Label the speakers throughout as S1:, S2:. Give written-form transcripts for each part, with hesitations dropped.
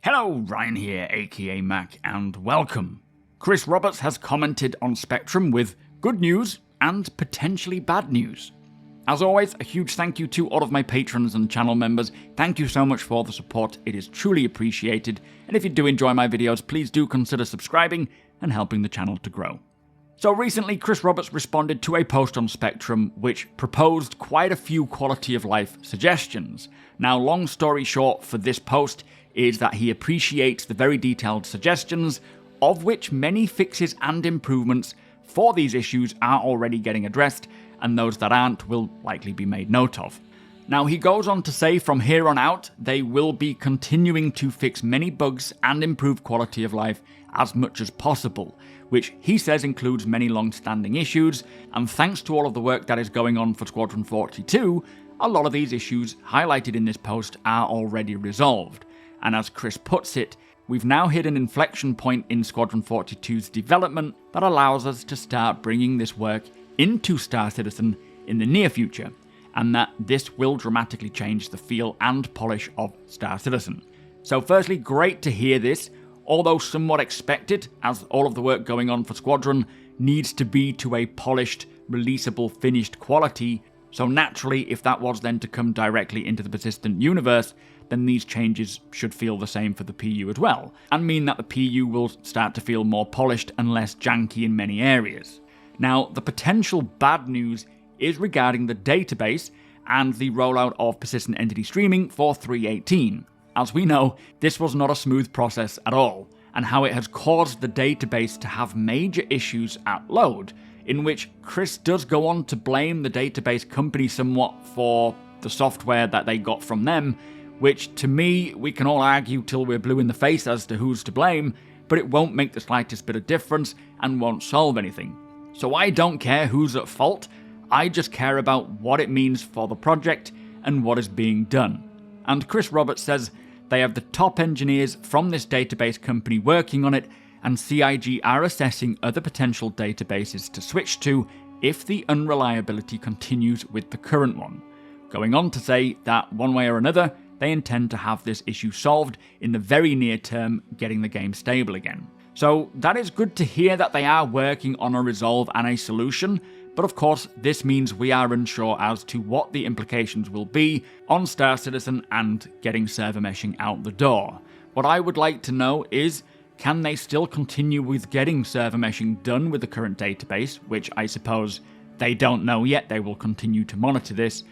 S1: Hello, Ryan here, aka Mac, and welcome. Chris Roberts has commented on Spectrum with good news and potentially bad news. As always, a huge thank you to all of my patrons and channel members. Thank you so much for the support, it is truly appreciated, and if you do enjoy my videos, please do consider subscribing and helping the channel to grow. So recently, Chris Roberts responded to a post on Spectrum which proposed quite a few quality of life suggestions. Now, long story short for this post is that he appreciates the very detailed suggestions, of which many fixes and improvements for these issues are already getting addressed, and those that aren't will likely be made note of. Now, he goes on to say from here on out, they will be continuing to fix many bugs and improve quality of life as much as possible, which he says includes many long-standing issues, and thanks to all of the work that is going on for Squadron 42, a lot of these issues highlighted in this post are already resolved. And as Chris puts it, we've now hit an inflection point in Squadron 42's development that allows us to start bringing this work into Star Citizen in the near future, and that this will dramatically change the feel and polish of Star Citizen. So firstly, great to hear this, although somewhat expected, as all of the work going on for Squadron needs to be to a polished, releasable, finished quality, so naturally, if that was then to come directly into the persistent universe, then these changes should feel the same for the PU as well, and mean that the PU will start to feel more polished and less janky in many areas. Now, the potential bad news is regarding the database and the rollout of persistent entity streaming for 3.18. As we know, this was not a smooth process at all, and how it has caused the database to have major issues at load, in which Chris does go on to blame the database company somewhat for the software that they got from them, which to me, we can all argue till we're blue in the face as to who's to blame, but it won't make the slightest bit of difference and won't solve anything. So I don't care who's at fault, I just care about what it means for the project and what is being done. And Chris Roberts says they have the top engineers from this database company working on it, and CIG are assessing other potential databases to switch to if the unreliability continues with the current one. Going on to say that one way or another, they intend to have this issue solved in the very near term, getting the game stable again. So that is good to hear that they are working on a resolve and a solution, but of course this means we are unsure as to what the implications will be on Star Citizen and getting server meshing out the door. What I would like to know is, can they still continue with getting server meshing done with the current database, which I suppose they don't know yet, they will continue to monitor this,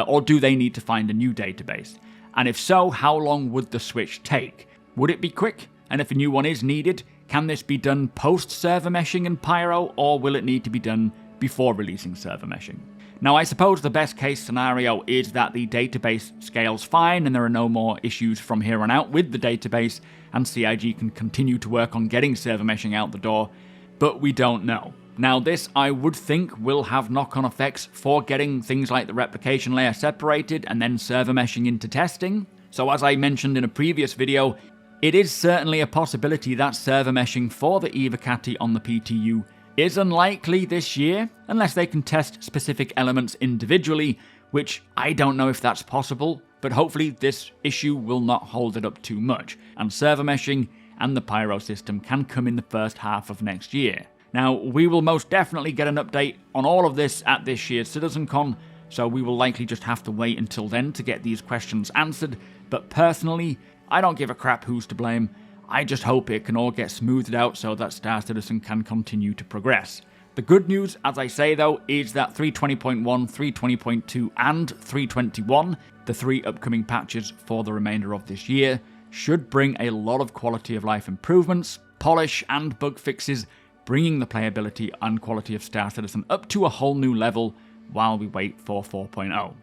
S1: or do they need to find a new database? And if so, how long would the switch take? Would it be quick? And if a new one is needed, can this be done post-server meshing in Pyro, or will it need to be done before releasing server meshing? Now, I suppose the best case scenario is that the database scales fine and there are no more issues from here on out with the database, and CIG can continue to work on getting server meshing out the door, but we don't know. Now, this, I would think, will have knock-on effects for getting things like the replication layer separated and then server meshing into testing. So as I mentioned in a previous video, it is certainly a possibility that server meshing for the Evocati on the PTU is unlikely this year, unless they can test specific elements individually, which I don't know if that's possible, but hopefully this issue will not hold it up too much, and server meshing and the Pyro system can come in the first half of next year. Now, we will most definitely get an update on all of this at this year's CitizenCon, so we will likely just have to wait until then to get these questions answered, but personally, I don't give a crap who's to blame. I just hope it can all get smoothed out so that Star Citizen can continue to progress. The good news, as I say though, is that 3.20.1, 3.20.2 and 3.21, the 3 upcoming patches for the remainder of this year, should bring a lot of quality of life improvements, polish and bug fixes, bringing the playability and quality of Star Citizen up to a whole new level while we wait for 4.0.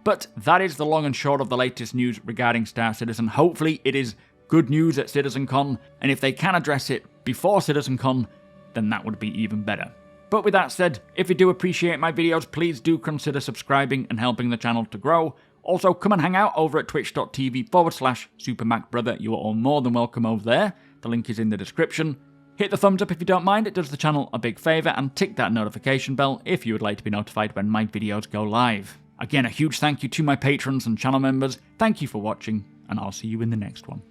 S1: But that is the long and short of the latest news regarding Star Citizen. Hopefully it is good news at CitizenCon, and if they can address it before CitizenCon, then that would be even better. But with that said, if you do appreciate my videos, please do consider subscribing and helping the channel to grow. Also, come and hang out over at twitch.tv/supermacbrother. You are all more than welcome over there. The link is in the description. Hit the thumbs up if you don't mind, it does the channel a big favour, and tick that notification bell if you would like to be notified when my videos go live. Again, a huge thank you to my patrons and channel members. Thank you for watching, and I'll see you in the next one.